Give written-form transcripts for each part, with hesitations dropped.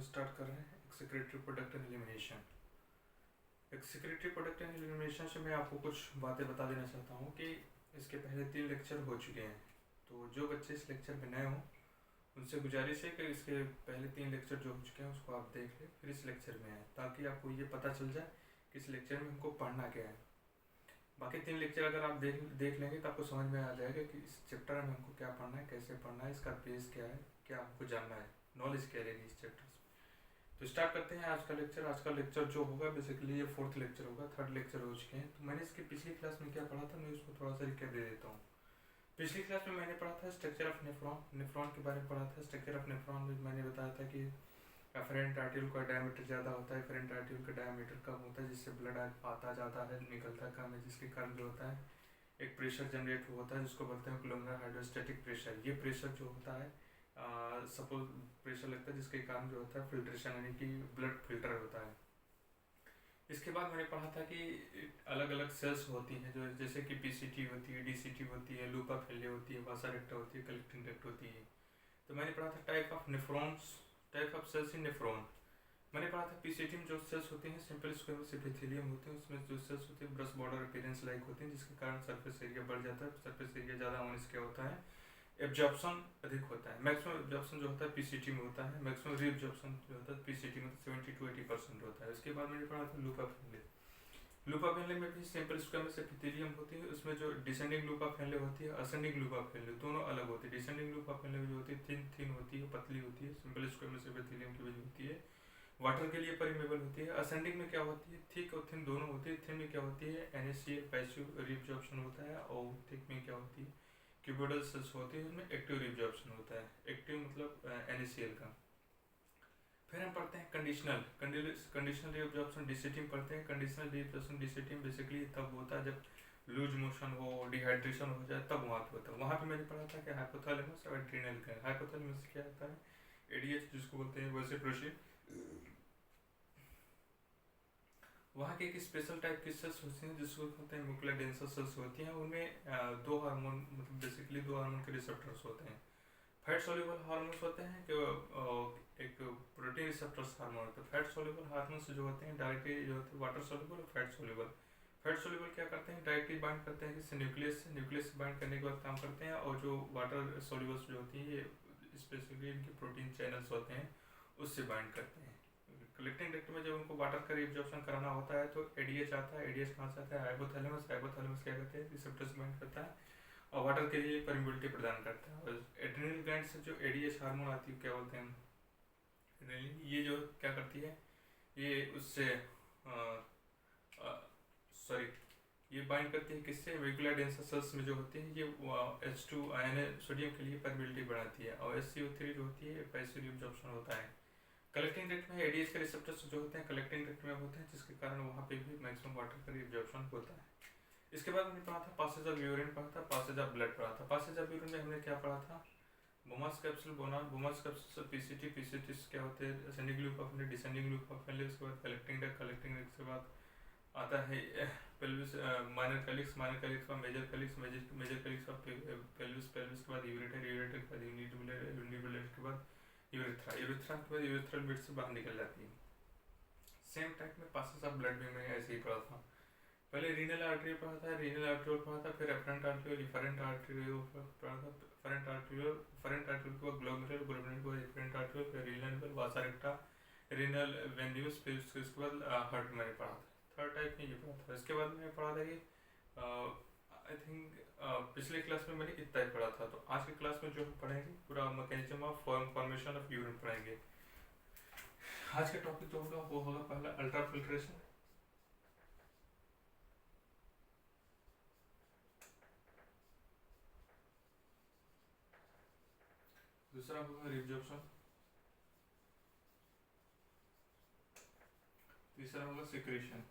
Start कर रहे हैं excretory product and elimination. Excretory product and elimination से मैं आपको कुछ बातें बता देना चाहता हूँ कि इसके पहले 3 लेक्चर हो चुके हैं, तो जो बच्चे इस लेक्चर में नए हों उनसे गुजारिश है कि इसके पहले 3 लेक्चर जो हो चुके हैं उसको आप देख लें, फिर इस लेक्चर में आए, ताकि आपको ये पता चल जाए कि इस लेक्चर में हमको पढ़ना क्या है। बाकी 3 लेक्चर अगर आप देख लेंगे तो आपको समझ में आ जाएगा कि इस चैप्टर में हमको क्या पढ़ना है, कैसे पढ़ना है, इसका बेस क्या है, क्या हमको जानना है, नॉलेज क्या रहेगी इस चैप्टर से। तो स्टार्ट करते हैं आज का लेक्चर। आज का लेक्चर जो होगा बेसिकली ये 4th लेक्चर होगा, 3rd लेक्चर हो चुके हैं। तो मैंने इसकी पिछली क्लास में क्या पढ़ा था मैं उसको थोड़ा सा रिकैप दे देता हूँ। पिछली क्लास में मैंने पढ़ा था स्ट्रक्चर ऑफ नेफ्रॉन के बारे में पढ़ा था। स्ट्रक्चर ऑफ नेफ्रॉन में मैंने बताया था कि एफरेंट आर्टिकल का डायमीटर ज़्यादा होता है, एफरेंट आर्टिकल का डायमीटर कम होता है, जिससे ब्लड आता जाता है, निकलता कम है, जिसके कारण जो होता है एक प्रेशर जनरेट होता है जिसको बोलते हैं कोलुमनर हाइड्रोस्टैटिक प्रेशर। ये प्रेशर जो होता है सपोज प्रेशर लगता है जिसके कारण जो होता है फिल्ट्रेशन यानी कि ब्लड फिल्टर होता है। इसके बाद मैंने पढ़ा था कि अलग अलग सेल्स होती हैं जो जैसे कि पीसीटी होती है, डीसीटी होती है, लूपा फैले होती है, वासा रेक्टा होती है, कलेक्टिंग रेक्ट होती है। तो मैंने पढ़ा था type of nephrons, type of cells in nephron. मैंने पढ़ा था पीसीटी में जो सेल्स होते हैं सिंपल स्क्वेमस एपिथेलियम होते हैं, उसमें जो सेल्स होते हैं ब्रश बॉर्डर अपीयरेंस लाइक होते हैं, जिसके कारण सरफेस एरिया बढ़ जाता है। सरफेस एरिया ज़्यादा होने से क्या होता है, एब्जॉर्प्शन अधिक होता है। मैक्सिमम एब्जॉर्प्शन जो होता है पीसीटी में होता है, मैक्सिमम रीअब्जॉर्प्शन जो होता है पीसीटी में 70 to 80% होता है। उसके बाद मैंने पढ़ा था लूपा फैले। लूपा फैले में भी सिंपल स्क्वेमस एपिथेलियम होती है, उसमें जो डिसेंडिंग लूपा फैले होती है, असेंडिंग लूपा फैले, दोनों अलग होती है। डिसेंडिंग लूपा फैले जो होती है थिन होती है, पतली होती है, सिंपल स्क्वेमस एपिथेलियम की वजह होती है, वाटर के लिए परमेबल होती है। असेंडिंग में क्या होती है, थिक और थिन दोनों होती है। थिन में क्या होती है NaCl पैसिव रीअब्जॉर्प्शन होता है, और थिक में क्या होती है क्यूबोइडल सेल्स होती है, उसमें एक्टिव रीअब्जॉर्प्शन होता है। एक्टिव मतलब NaCl का। फिर हम पढ़ते हैं कंडीशनल रीअब्जॉर्प्शन डीसीटी में पढ़ते हैं। कंडीशनल रीअब्जॉर्प्शन डीसीटी में बेसिकली तब होता है जब लूज मोशन हो, डिहाइड्रेशन हो जाए, तब वहाँ पे होता है। वहाँ पे मैंने पढ़ा था कि हाइपोथैलेमस और एड्रिनल ग्लैंड। हाइपोथैलेमस क्या होता है एडीएच जिसको बोलते हैं, वैसे प्रोसीड। वहाँ के एक स्पेशल टाइप की सेल्स होती हैं जिसको कहते हैं न्यूक्लियर डेंसर सेल्स होती हैं। उनमें 2 हार्मोन मतलब बेसिकली 2 हार्मोन के रिसेप्टर्स होते हैं। फैट सोल्यूबल हार्मोन्स होते हैं कि एक प्रोटीन रिसेप्टर्स हार्मोन होते हैं। फैट सोल्यूबल हार्मोन्स जो होते हैं डायरेक्टली जो होते हैं वाटर सोल्यूबल और फैट सोल्यूबल। फैट सोल्यूबल क्या करते हैं, डायरेक्टली बाइंड करते हैं किसी न्यूक्लियस से बाइंड करने के बाद काम करते हैं। और जो वाटर सोल्यूबल्स जो होती है ये स्पेसिफिकली इनके प्रोटीन चैनल्स होते हैं उससे बाइंड करते हैं। कलेक्टिंग ट्रैक्ट में जब उनको वाटर का रिअब्जॉर्प्शन कराना होता है तो एडीएच आता है। एडीएच कहाँ से आता है, हाइपोथैलेमस। हाइपोथैलेमस क्या करते हैं, रिसेप्टर्स बाइंड करता है और वाटर के लिए परमिबिलिटी प्रदान करता है। और एड्रिनल ग्लैंड से जो एडीएच हार्मोन आती है क्या बोलते हैं एड्रिनलिन, ये जो क्या करती है ये उससे सॉरी ये बाइंड करती है किससे, वेगुलर डेंसर सेल्स में जो होती है ये H2 आयन सोडियम के लिए परमिबिलिटी बढ़ाती है। और SCO3 जो होती है पैसिव रिअब्जॉर्प्शन होता है। कलेक्टिंग ट्रैक्ट में एडीएच के रिसेप्टर्स जो होते हैं कलेक्टिंग ट्रैक्ट में होते हैं, जिसके कारण वहाँ पे भी मैक्सिमम वाटर का रिअब्जॉर्प्शन होता है। इसके बाद हमने पढ़ा था पासेज ऑफ यूरिन पढ़ा था, पासेज ऑफ ब्लड पढ़ा था। पासेज ऑफ यूरिन में हमने क्या पढ़ा था, बोमस कैप्सूल बोना, बोमस कैप्सूल से पीसीटी क्या होते हैं, ascending loop of descending loop of फैले। उसके बाद कलेक्टिंग ट्रैक्ट के बाद आता है पेल्विस, माइनर कैलिक्स का मेजर कैलिक्स, मेजर कैलिक्स का पेल्विस के बाद यूरेटर के बाद यूनिबुलर के बाद यूरेथ्रा के बाद यूरेथ्रल ब्लड से बाहर निकल जाती है। सेम टाइप में पासेस ऑफ ब्लड में मैंने ऐसे ही पढ़ा था। पहले रीनल आर्टरी पढ़ा था, रीनल आर्टरियोल पढ़ा था, फिर एफरेंट आर्टरियोल, इफरेंट आर्टरियोल पढ़ा था, फरेंट आर्टरियोल के बाद ग्लोमेरुलर, ग्लोमेरुलर के बाद इफरेंट आर्टरियोल, फिर रीनल वासा रेक्टा, रीनल वेन्यूस, फिर उसके बाद हार्ट मैंने पढ़ा था। 3rd टाइप में ये पढ़ा था। इसके बाद मैंने पढ़ा था कि आई थिंक पिछले क्लास में मैंने इतना ही पढ़ा था। तो आज की क्लास में जो हम पढ़ेंगे पूरा mechanism of formation of urine पढ़ेंगे। आज का टॉपिक जो होगा वो होगा पहला अल्ट्रा फिल्ट्रेशन, दूसरा होगा रिअब्जॉर्प्शन, तीसरा होगा सिक्रेशन।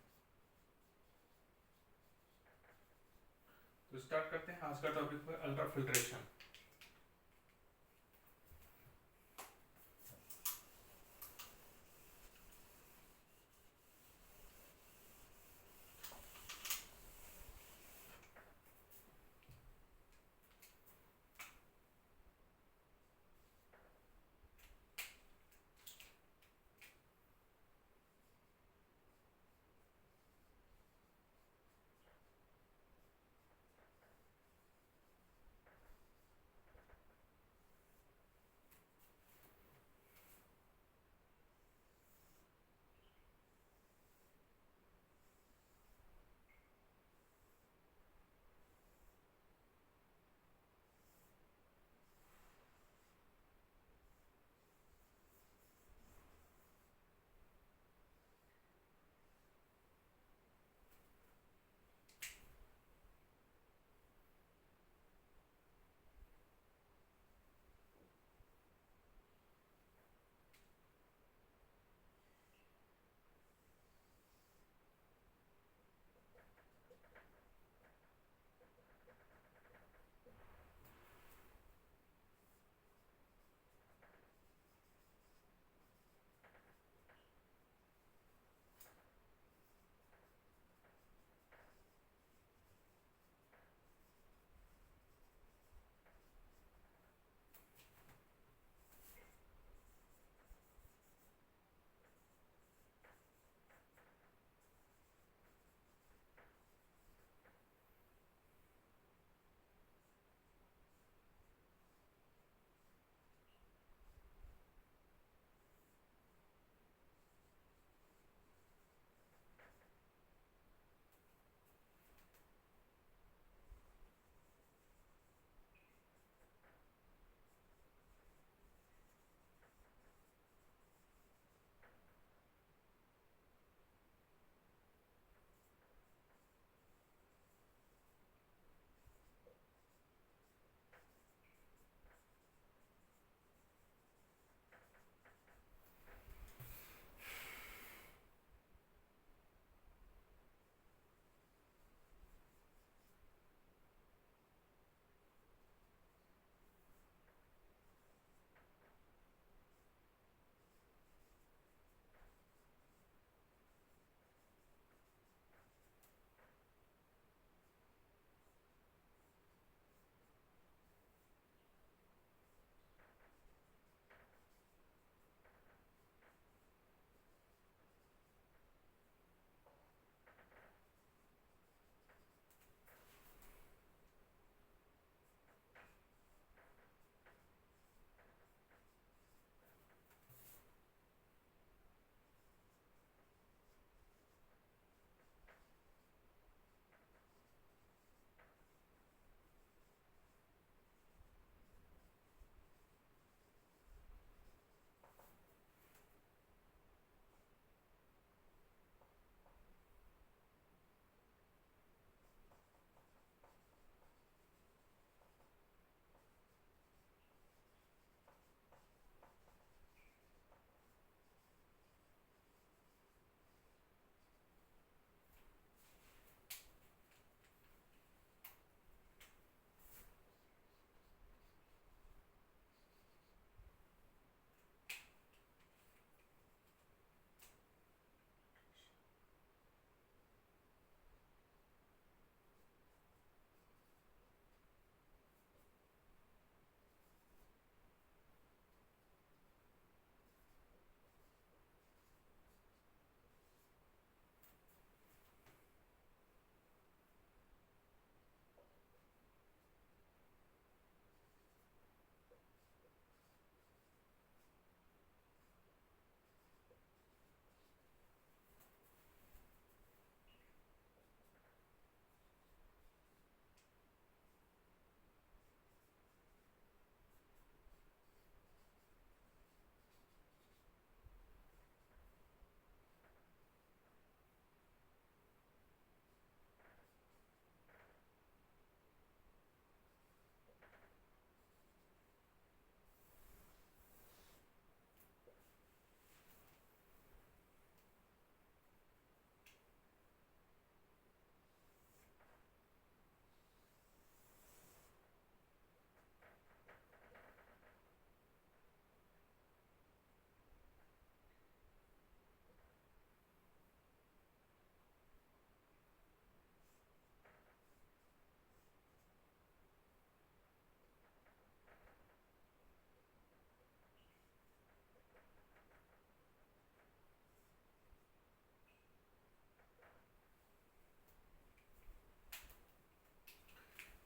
तो स्टार्ट करते हैं आज का टॉपिक है अल्ट्रा फिल्ट्रेशन।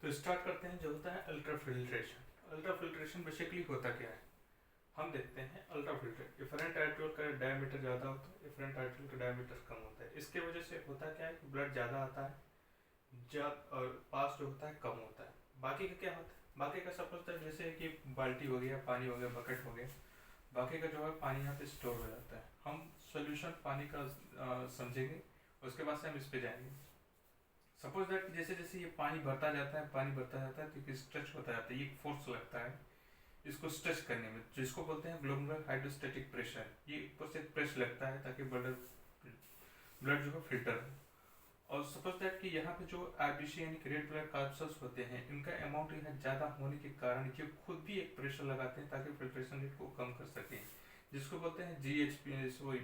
तो स्टार्ट करते हैं जो होता है ultra filtration. Ultra filtration basically होता क्या है, हम देखते हैं अल्ट्रा फिल्टर इफरेंट आर्टिकल का डायमीटर ज़्यादा होता है, इफरेंट आर्टिकल का डायमीटर कम होता है। इसके वजह से होता क्या है कि ब्लड ज़्यादा आता है, और पास जो होता है कम होता है। बाकी का क्या होता है, बाकी का सब होता है जैसे कि बाल्टी हो गया, पानी हो गया, बकेट हो गया, बाकी का जो है पानी यहाँ पे स्टोर हो जाता है। हम सोल्यूशन पानी का समझेंगे, उसके बाद से हम इस पे जाएंगे। सपोज दैट जैसे जैसे ये पानी भरता जाता है, पानी भरता जाता है तो स्ट्रेच होता जाता है, ये फोर्स लगता है इसको स्ट्रेच करने में, जिसको बोलते हैं ग्लोमेरुलर हाइड्रोस्टैटिक प्रेशर। ये ऊपर से प्रेस लगता है ताकि ब्लड जो है फिल्टर हो। और सपोज दैट कि यहाँ पे जो आरबीसी यानी रेड ब्लड कॉर्पसल्स होते हैं, इनका अमाउंट यहाँ ज़्यादा होने के कारण ये खुद भी एक प्रेशर लगाते हैं ताकि फिल्ट्रेशन रेट को कम कर सकें, जिसको बोलते हैं जीएचपी,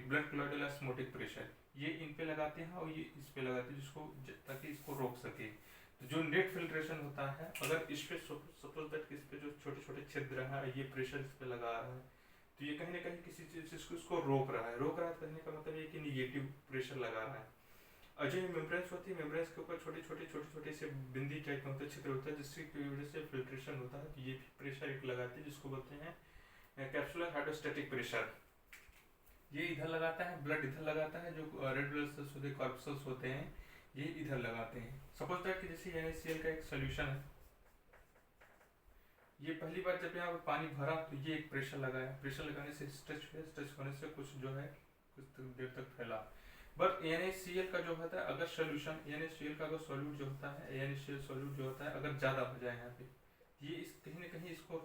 ब्लड क्लॉइडल ऑस्मोटिक प्रेशर। ये इन पे लगाते हैं और ये इस पे लगाते हैं, जिसको ताकि इसको रोक सके। तो जो नेट फिल्ट्रेशन होता है, अगर इस पे सपोज दैट कि इस पे जो छोटे छोटे छिद्र है, ये प्रेशर इस पे लगा रहा है, तो ये कहीं ना कहीं किसी चीज़ को इसको रोक रहा है। कहने का मतलब ये कि निगेटिव प्रेशर लगा रहा है। और जो मेम्ब्रेन्स होती है, मेम्ब्रेन्स के ऊपर छोटे से बिंदी टाइप में होते हैं, छिद्र होता है, जिसकी वजह से फिल्ट्रेशन होता है। तो ये भी प्रेशर एक लगाते हैं, जिसको बोलते हैं कैप्सुलर हाइड्रोस्टैटिक प्रेशर। ये इधर लगाता है, ब्लड इधर लगाता है, जो रेड ब्लड सेल्स होते हैं, कॉर्पसल्स होते हैं, ये इधर लगाते हैं। सपोज दैट कि जैसे NaCl का एक सोल्यूशन है, ये पहली बार जब यहाँ पर पानी भरा तो ये एक प्रेशर लगाया, प्रेशर लगाने से स्ट्रेच हुआ, स्ट्रेच होने से कुछ जो है कुछ देर तक फैला। बट NaCl का जो होता है, अगर सोल्यूशन NaCl का अगर सोल्यूट जो होता है, NaCl सोल्यूट जो होता है अगर ज़्यादा हो जाए यहाँ पे, ये इस कहीं ना कहीं इसको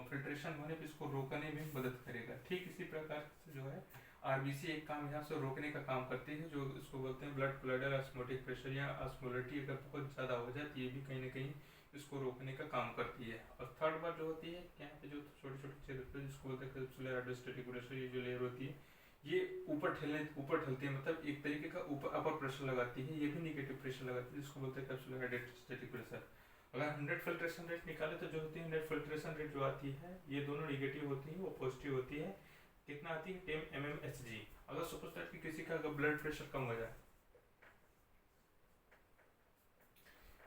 फिल्ट्रेशन होने पे इसको रोकने में मदद करेगा। ठीक इसी प्रकार से जो है आरबीसी एक काम यहाँ से रोकने का काम करती है, जो इसको बोलते हैं ब्लड क्लॉइडल ऑस्मोटिक प्रेशर या ऑस्मोलिटी अगर बहुत ज़्यादा हो जाती है, ये भी कहीं ना कहीं इसको रोकने का काम करती है। और थर्ड बार जो होती है यहाँ पे जो छोटे छोटे छिद्र, जिसको बोलते हैं कैप्सुलर हाइड्रोस्टैटिक प्रेशर, ये जो लेयर होती है ये ऊपर ठेलती है, मतलब एक तरीके का ऊपर अपर प्रेशर लगाती है, ये भी निगेटिव प्रेशर लगाती है, जिसको बोलते हैं कैप्सुलर हाइड्रोस्टैटिक प्रेशर। अगर हम नेट फिल्ट्रेशन रेट निकाले तो जो होती है नेट फिल्ट्रेशन रेट जो आती है, ये दोनों निगेटिव होती है, वो पॉजिटिव होती है। कितना आती है 10 mmHg। अगर सपोज दैट कि किसी का अगर ब्लड प्रेशर कम हो जाए,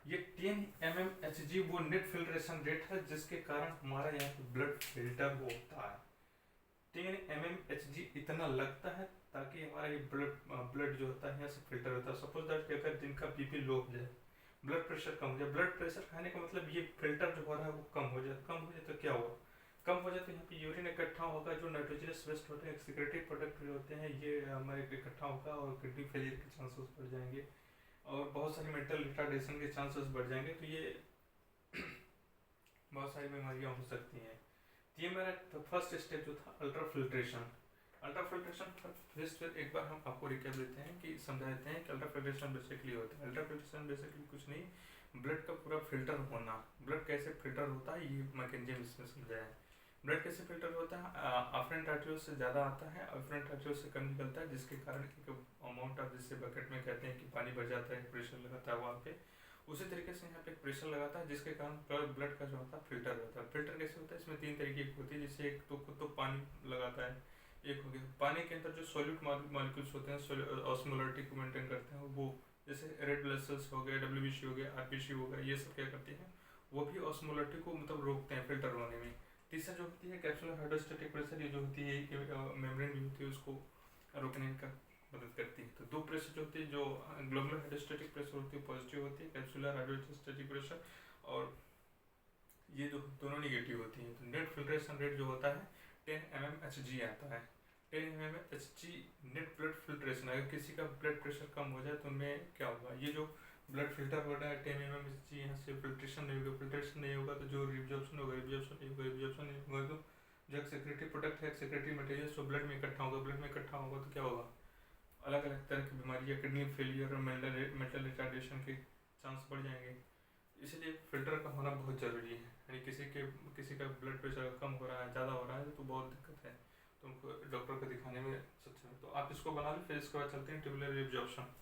ये 10 mmHg वो नेट फिल्ट्रेशन रेट है, जिसके कारण हमारा यहाँ पे ब्लड फिल्टर होता है। 10 mmHg इतना लगता है ताकि हमारा ये ब्लड जो होता है यहाँ से फिल्टर होता है। सपोज दैट कि अगर जिनका बीपी लो हो जाए, ब्लड प्रेशर कम हो जाए, ब्लड प्रेशर खाने का मतलब ये फिल्टर जो हो रहा है वो कम हो जाए तो क्या होगा, कम हो जाए तो यहाँ पे यूरिन इकट्ठा होगा, जो नाइट्रोजनस वेस्ट होते हैं, एक्सक्रीटरी प्रोडक्ट जो होते हैं, ये हमारे इकट्ठा होगा और किडनी फेलियर के चांसेस बढ़ जाएंगे और बहुत सारी मेंटल रिटार्डेशन के चांसेस बढ़ जाएंगे। तो ये बहुत सारी बीमारियाँ हो सकती हैं। ये मेरा फर्स्ट स्टेप जो था अल्ट्रा फिल्ट्रेशन। अल्ट्रा फिल्ट्रेशन एक बार हम आपको रिकैप देते हैं कि समझा देते हैं कि अल्ट्रा फिल्ट्रेशन बेसिकली होता है। अल्ट्रा फिल्ट्रेशन बेसिकली कुछ नहीं, ब्लड का पूरा फिल्टर होना। ब्लड कैसे फिल्टर होता है ये मैकेनिज्म इसमें समझाया है। ब्लड कैसे फिल्टर होता है, अफरेंट आर्टरियोल से ज़्यादा आता है, अफरेंट आर्टरियोल से कम निकलता है, जिसके कारण एक अमाउंट ऑफ, जिससे बकेट में कहते हैं कि पानी भर जाता है, प्रेशर लगाता है वहाँ पे, उसी तरीके से यहाँ पे प्रेशर लगाता है, जिसके कारण ब्लड का जो होता है फिल्टर होता है। फिल्टर कैसे होता है, इसमें 3 तरीके की होती है, जिससे एक तो खुद तो पानी लगाता है, एक हो गया पानी के अंदर जो सॉल्यूट मॉलिक्यूल्स होते हैं, ऑस्मोलरिटी को मेंटेन करते हैं, वो जैसे रेड ब्लड सेल्स हो गए, WBC हो गया, RBC हो गया, ये सब क्या करते हैं, वो भी ऑस्मोलरिटी को मतलब रोकते हैं फिल्टर होने में। तीसरा जो होती है कैप्सुलर हाइड्रोस्टैटिक प्रेशर, ये जो होती है मेम्ब्रेन भी होती है, उसको रोकने का मदद करती है। तो 2 प्रेशर जो होती है, जो ग्लोमेरुलर हाइड्रोस्टैटिक प्रेशर होती है पॉजिटिव होती है, कैप्सुलर हाइड्रोस्टैटिक प्रेशर, और ये जो दोनों निगेटिव होती है। तो नेट फिल्ट्रेशन रेट जो होता है 10 mmHg आता है। 10 mmHg नेट ब्लड फिल्ट्रेशन। अगर किसी का ब्लड प्रेशर कम हो जाए तो उनमें क्या होगा, ये जो ब्लड फिल्टर हो रहा है 10 mmHg, यहाँ से फिल्ट्रेशन नहीं होगा तो जो रिब्जॉर्प्शन होगा, रिब्जॉर्प्शन नहीं होगा तो जो एक्सक्रीटरी प्रोडक्ट है, एक्सक्रीटरी मटेरियल जो ब्लड में इकट्ठा होगा तो क्या होगा, अलग अलग तरह की बीमारियाँ, किडनी फेलियर और मेंटल रिटार्डेशन के चांस बढ़ जाएंगे। इसलिए फिल्टर का होना बहुत ज़रूरी है। यानी किसी का ब्लड प्रेशर कम हो रहा है, ज़्यादा हो रहा है तो बहुत दिक्कत है, तो उनको डॉक्टर को दिखाने में सच्चा है। तो आप इसको बना लो, फिर इसके बाद चलते हैं ट्यूबुलर रिब्जॉर्प्शन।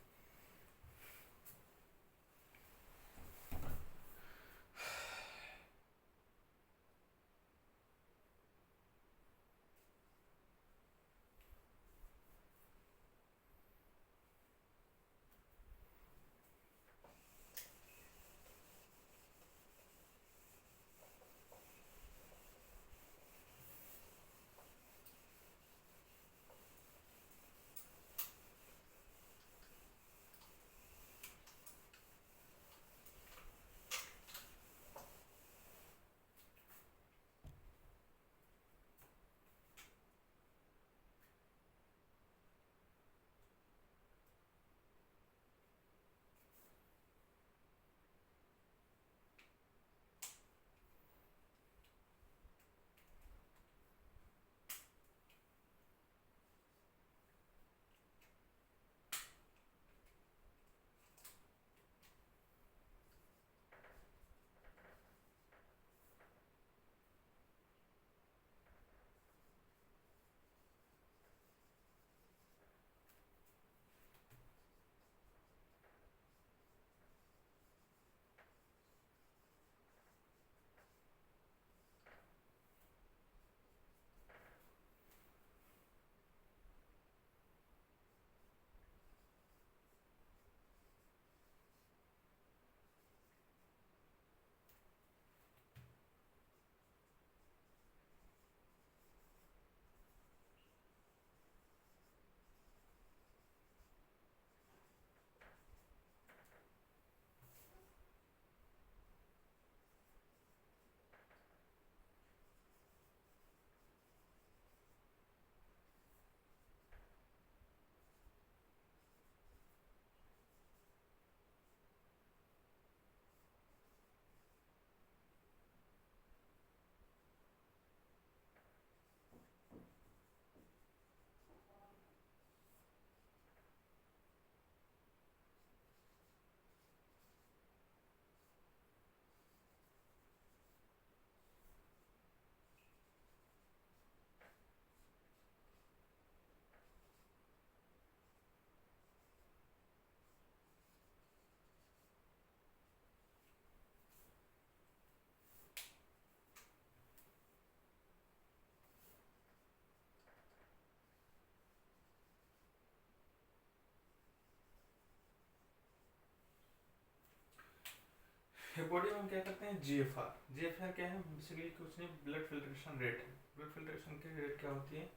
बॉडी में हम क्या करते हैं, जीएफआर क्या है, बेसिकली कुछ नहीं, ब्लड फिल्ट्रेशन रेट है। ब्लड फिल्ट्रेशन की रेट क्या होती है,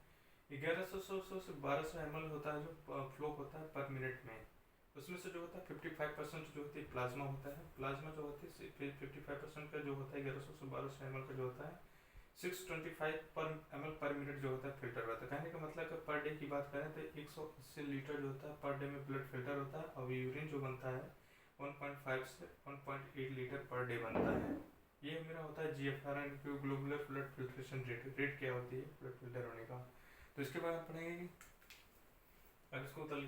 1100 से 1200 ml होता है जो फ्लो होता है पर मिनट में। उसमें से जो होता है 55% जो होती है प्लाज्मा होता है। प्लाज्मा जो होती है 55% का जो होता है 1100 से 1200 ml का जो होता है 625 पर ml पर मिनट जो होता है फिल्टर होता है। कहने का मतलब कि पर डे की बात करें तो 180 लीटर जो होता है पर डे में ब्लड फिल्टर होता है, और यूरिन जो बनता है 1.5 से 1.8 लीटर पर डे बनता है। ये मेरा होता है GFR and globular blood filtration rate क्या होती है ब्लड फिल्टर होने का। तो इसके बाद आप पढ़ेंगे कि अब इसको उतार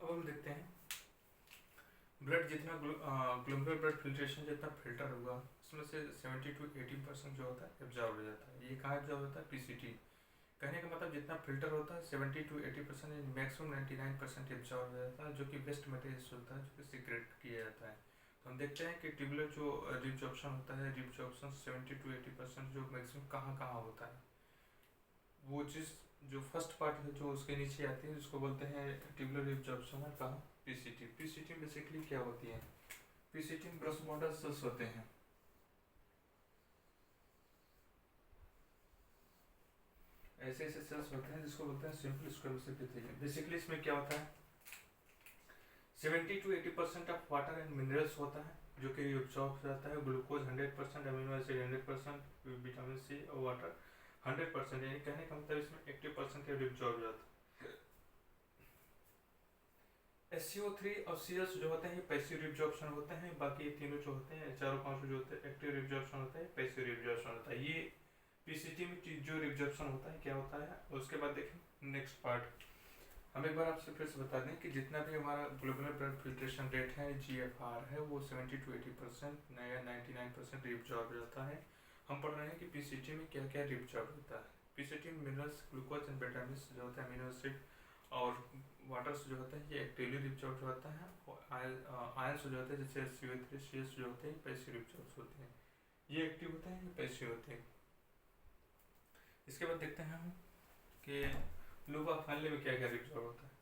अब हम देखते हैं ब्लड जितना ग्लोबुलर ब्लड फिल्ट्रेशन जितना फिल्टर होगा उसमें से 70 to 80% जो होता है एब्जॉर्ब हो जाता है। ये कहाँ एब्जॉर्ब होता है, पीसीटी। कहने का मतलब जितना फिल्टर होता है 70 to 80% मैक्सिमम 99% एब्जॉर्ब हो जाता है, जो कि वेस्ट मटेरियल होता है जो कि सीक्रेट किया जाता है। तो हम देखते हैं कि ट्यूबुलर जो रिब्जॉर्प्शन होता है, रिब्जॉर्प्शन 70 to 80% जो मैक्सिमम कहाँ कहाँ होता है, वो चीज़ जो फर्स्ट पार्ट है जो उसके नीचे आती है जिसको बोलते हैं ट्यूबुलर रिब्जॉर्प्शन का पीसीटी। पीसीटी बेसिकली क्या होती है, पीसीटी ब्रश बॉर्डर सेल्स होते हैं। ऐसे ऐसे सेल्स होते हैं जिसको बोलते हैं सिंपल स्क्वेयर एपिथेलियम। बेसिकली इसमें क्या होता है, 70 to 80% of water and minerals होता है जो कि एब्जॉर्ब हो जाता है। Glucose 100%, amino acid 100%, vitamin C और वाटर 100%, यानी कहने का मतलब इसमें 80% का एब्जॉर्ब हो जाता है। SCO3 और CS जो होते हैं ये पैसिव रिब्जॉर्प्शन होते हैं, बाकी ये तीनों जो होते हैं चारों पांचों जो होते हैं एक्टिव रिब्जॉर्प्शन होता है, पैसिव रिब्जॉर्प्शन होता है। ये पीसीटी में जो रिब्जॉर्प्शन होता है क्या होता है। उसके बाद देखें नेक्स्ट पार्ट, हम एक बार आपसे फिर से बता दें कि जितना भी हमारा ग्लोबुलर ब्लड फिल्ट्रेशन रेट है जीएफआर है वो 70 to 80% या 99% रिब्जॉर्ब हो जाता है। हम पढ़ रहे हैं कि पीसीटी में क्या क्या रिब्जॉर्ब होता है। पीसीटी में मिनरल्स, ग्लूकोज एंड विटामिन जो होता है, अमीनो एसिड और वाटर्स जो होते हैं ये एक्टिवली रिब्जॉर्ब होता है, और आयंस जो होते हैं जैसे SCO3 CS जो होते हैं पैसिव रिब्जॉर्ब होते हैं। ये एक्टिव होते हैं, ये पैसिव होते हैं। इसके बाद देखते हैं हम कि लूप ऑफ फैनले में क्या क्या रिब्जॉर्ब होता है।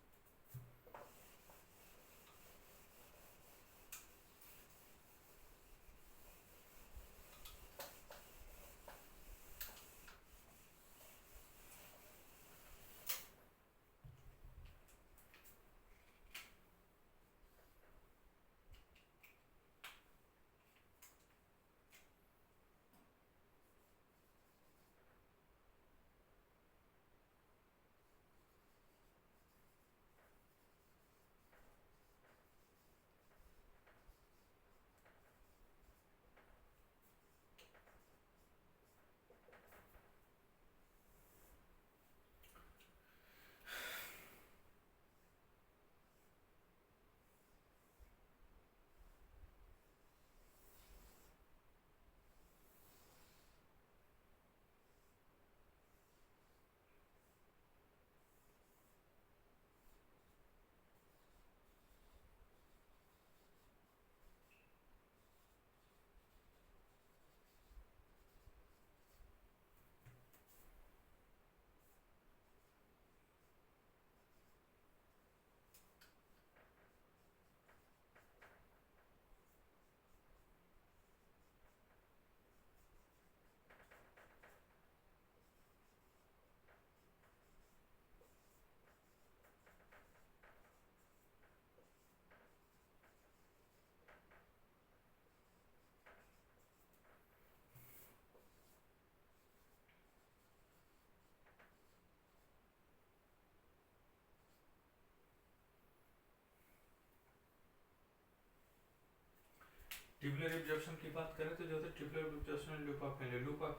ट्यूबुलर एब्जॉर्प्शन की बात करें तो जो होता है tubular absorption loop of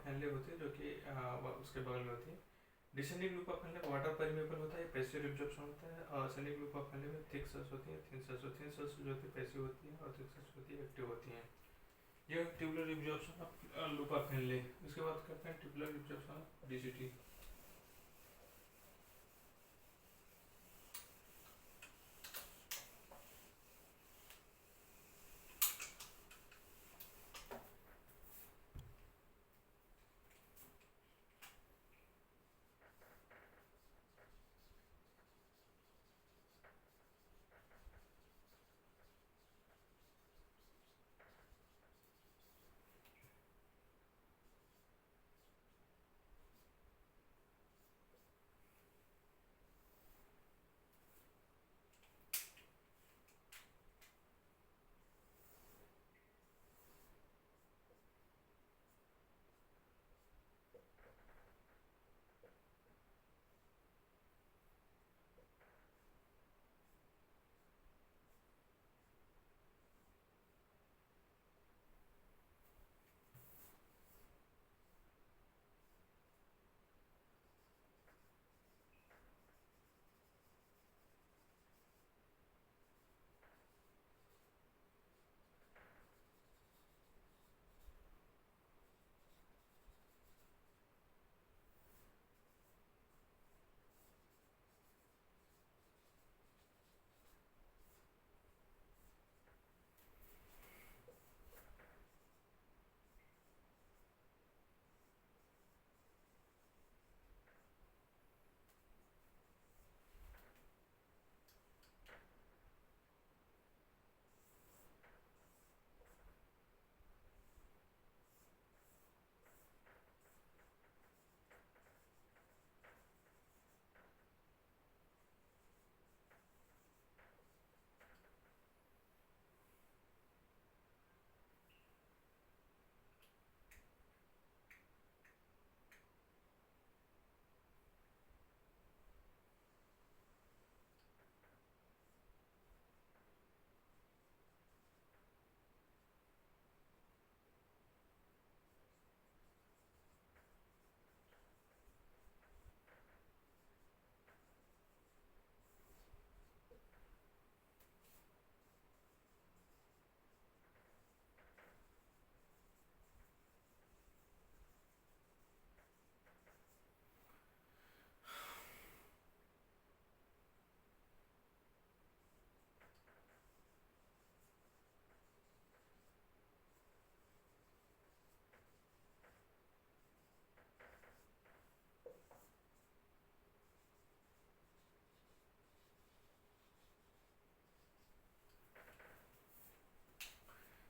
Henle होते हैं जो कि उसके बगल में होती है। Descending loop of Henle water permeable होता है, पैसिव एब्जॉर्प्शन होता है। और असेंडिंग लूप ऑफ हेनले में थिक सेल्स होती है, थिन सेल्स जो होती है पैसिव होती है और थिक सेल्स होती है एक्टिव होती हैं। ये tubular absorption of loop of Henle. उसके बाद करते हैं ट्यूबुलर एब्जॉर्प्शन ऑफ डीसीटी।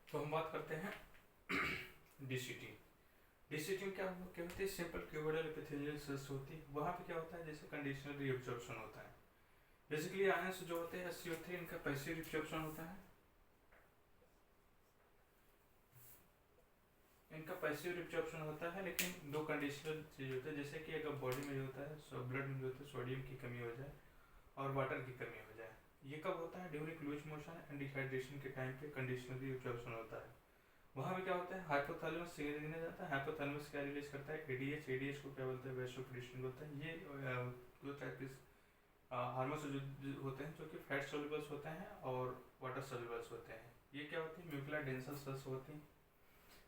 तो हम बात करते हैं डीसीटी। डीसीटी में क्या होती है, सिंपल क्यूबोइडल एपिथेलियल सेल्स होती है। वहाँ पे क्या होता है, जैसे कंडीशनल रीअब्जॉर्प्शन होता है। बेसिकली आयंस जो होते हैं SiO3 इनका पैसिव रीअब्जॉर्प्शन होता है, इनका पैसिव रीअब्जॉर्प्शन होता है। लेकिन दो कंडीशनल चीज होता है, जैसे कि अगर बॉडी में जो होता है ब्लड में जो होता है सोडियम की कमी हो जाए और वाटर की कमी हो जाए। ये कब होता है, during loose motion and dehydration के टाइम पे कंडीशनल रीअब्जॉर्प्शन होता है। वहाँ पे क्या होता है, हाइपोथैलेमस सिग्नल देने जाता है। हाइपोथैलेमस क्या रिलीज करता है, एडीएच। एडीएच को क्या बोलते हैं, वैसोप्रेसिन बोलते हैं। ये दो टाइप के हार्मोन्स जो होते हैं जो कि फैट सोल्यूबल्स होते हैं और वाटर सोल्यूबल्स होते हैं। ये क्या होती है, न्यूक्लियर डेंसर सेल्स होती हैं।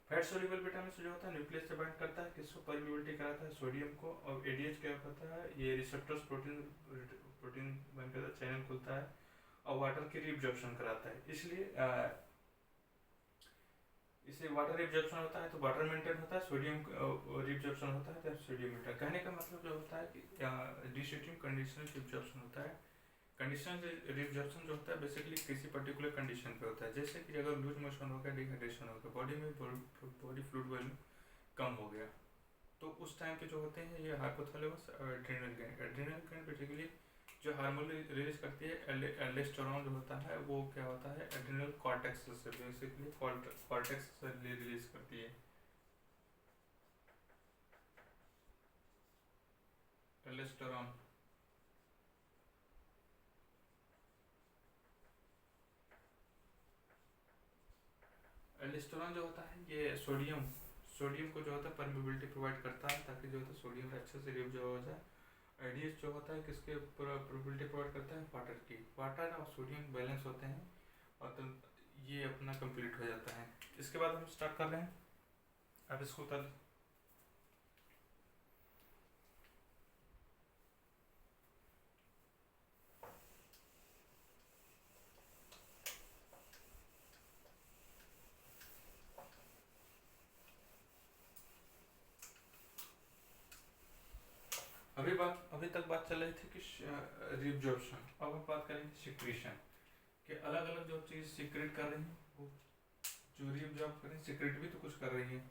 फैट सोल्यूबल विटामिन जो होता है न्यूक्लियस से बाइंड करता है, किसको परमिबिलिटी कराता है, सोडियम को। और एडीएच क्या होता है, ये रिसेप्टर्स प्रोटीन प्रोटीन बन कर चैनल खुलता है और वाटर की रीअब्जॉर्प्शन कराता है। इसलिए इसे वाटर रिब्जॉर्प्शन होता है तो वाटर मेंटेन होता है, सोडियम रिब्जॉर्प्शन होता है तो सोडियम मेंटेन। कहने का मतलब जो होता है कि डीसीटी कंडीशनल रिब्जॉर्प्शन होता है। कंडीशनल रिब्जॉर्प्शन जो होता है बेसिकली किसी पर्टिकुलर कंडीशन पे होता है, जैसे कि अगर लूज मोशन हो गया, डिहाइड्रेशन हो गया, बॉडी में बॉडी फ्लूइड वैल्यू कम हो गया, तो उस टाइम पे जो होते हैं ये हाइपोथैलेमस और एड्रेनल ग्लैंड बेसिकली जो हार्मोन रिलीज करती है एल्डोस्टेरोन जो होता है वो क्या होता है एड्रिनल कॉर्टेक्स से बेसिकली कॉर्टेक्स से रिलीज करती है एल्डोस्टेरोन। एल्डोस्टेरोन जो होता है ये सोडियम सोडियम को जो होता है परमिबिलिटी प्रोवाइड करता है ताकि जो होता है सोडियम अच्छे से रिब्जॉर्ब हो जाए। एडीएच जो होता है किसके प्रोबेबिलिटी प्रोवाइड करता है वाटर की। वाटर और सोडियम बैलेंस होते हैं और तो ये अपना कंप्लीट हो जाता है। इसके बाद हम स्टार्ट कर रहे हैं अब इसको उतर। अभी तक बात चल रही थी कि रिब्जॉर्प्शन। अब हम बात करेंगे सिक्रीशन कि अलग अलग जो चीज़ सिक्रेट कर रही है वो जो रिब्जॉर्ब कर रही है सिक्रेट भी तो कुछ कर रही है।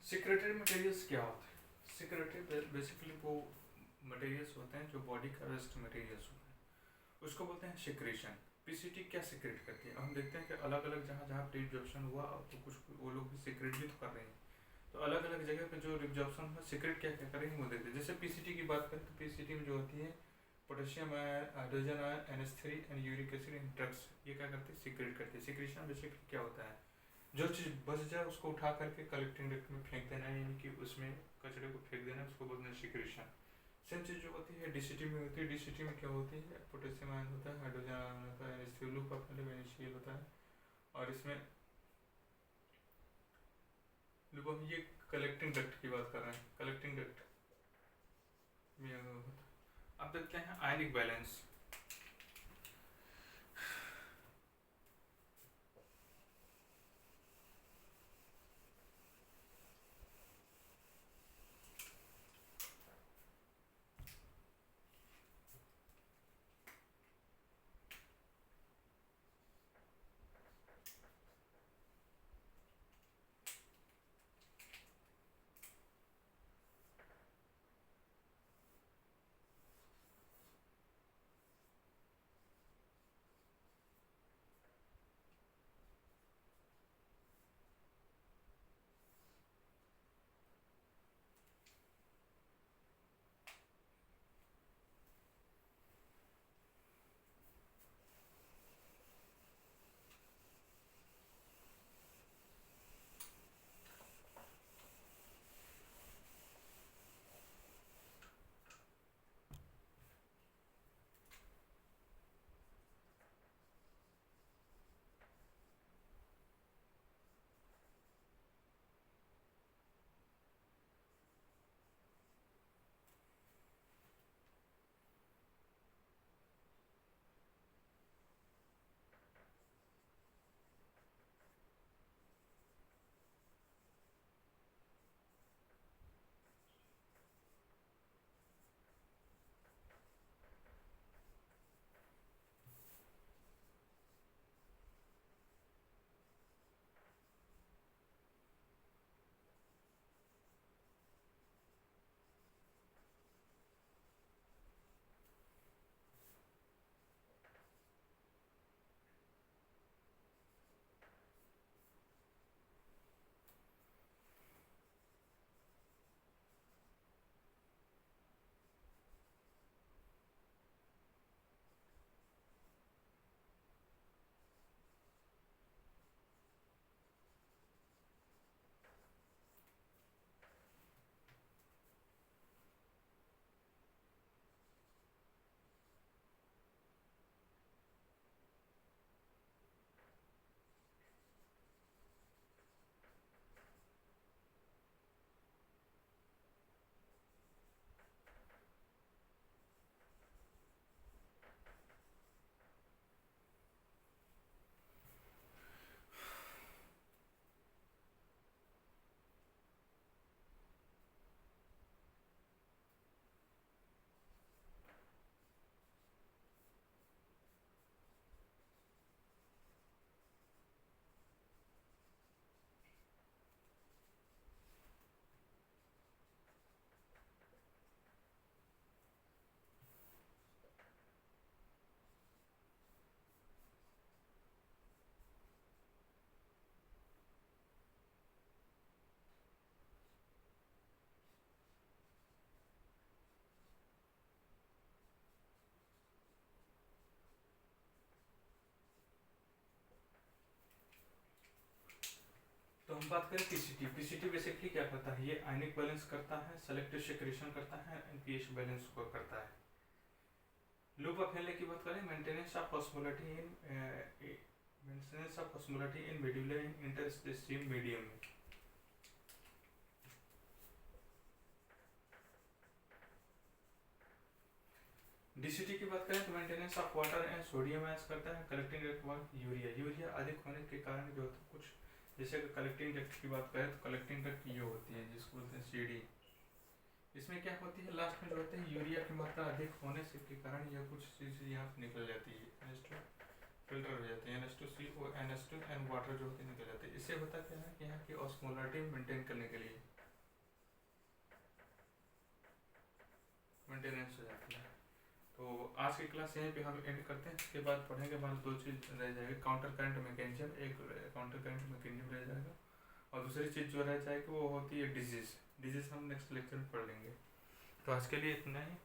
सिक्रेटरी मटेरियल्स क्या होते हैं? सिक्रेटरी बेसिकली वो मटेरियल्स होते हैं जो बॉडी का वेस्ट मटेरियल्स होते हैं उसको बोलते हैं सिक्रेशन। पीसीटी क्या सिक्रेट करती है? हम देखते हैं कि अलग अलग जहाँ जहाँ पे रिब्जॉर्प्शन हुआ तो कुछ वो लोग भी सिक्रेट भी तो कर रहे हैं। तो अलग अलग जगह पे जो रिब्जॉर्प्शन हुआ सिक्रेट क्या क्या करेंगे वो देखते हैं। जैसे पीसीटी की बात करें तो पीसीटी में जो होती है potassium ion, hydrogen ion, NH3 and uric acid in drugs ये क्या करती है सिक्रेट करती है। सिक्रेशन बेसिकली क्या होता है जो चीज़ बच जाए उसको उठा करके कलेक्टिंग डक्ट में फेंक देना यानी कि उसमें कचरे को फेंक देना उसको बोलते हैं सिक्रेशन। सेम चीज़ जो होती है डीसीटी में होती है। डीसीटी में क्या होती है पोटेशियम आयन होता है, हाइड्रोजन आयन होता है, NH3 लूप बेनिशियल होता है और इसमें लूप हम ये कलेक्टिंग डक्ट की बात कर रहे हैं। कलेक्टिंग डक्ट में होता है। अब देखते हैं आयनिक बैलेंस। हम बात करें पीसीटी। पीसीटी बेसिकली क्या करता है, ये आयनिक बैलेंस करता है, सेलेक्टिव सेक्रेशन करता है, पीएच बैलेंस को करता है। लूप ऑफ हेनले की बात करें, maintenance of osmolarity in medulla in interstitial medium में। डीसीटी की बात करें तो maintenance of water and sodium ions करता है। कलेक्टिंग डक्ट यूरिया अधिक होने के कारण जो होता है कुछ, जैसे कलेक्टिंग डक्ट की बात करें तो कलेक्टिंग डक्ट ये होती है जिसको बोलते हैं सीडी। इसमें क्या होती है, लास्ट में जो होते हैं यूरिया की मात्रा अधिक होने से के कारण यह कुछ चीज़ यहाँ से निकल जाती है, NH2 फिल्टर हो जाती है, NH2CO NH2 एंड वाटर जो होते हैं निकल जाते हैं। इससे होता क्या है कि यहाँ की ऑस्मोलरिटी मेंटेन करने के लिए मेंटेनेंस हो जाती है। तो आज की क्लास यहीं पे हम एंड करते हैं। इसके बाद पढ़ेंगे हमारे दो चीज़ रह जाएगी, काउंटर करंट मैकेनिज्म, एक काउंटर करंट मैकेनिज्म रह जाएगा और दूसरी चीज़ जो रह जाएगी वो होती है डिजीज़। डिजीज़ हम नेक्स्ट लेक्चर में पढ़ लेंगे। तो आज के लिए इतना ही।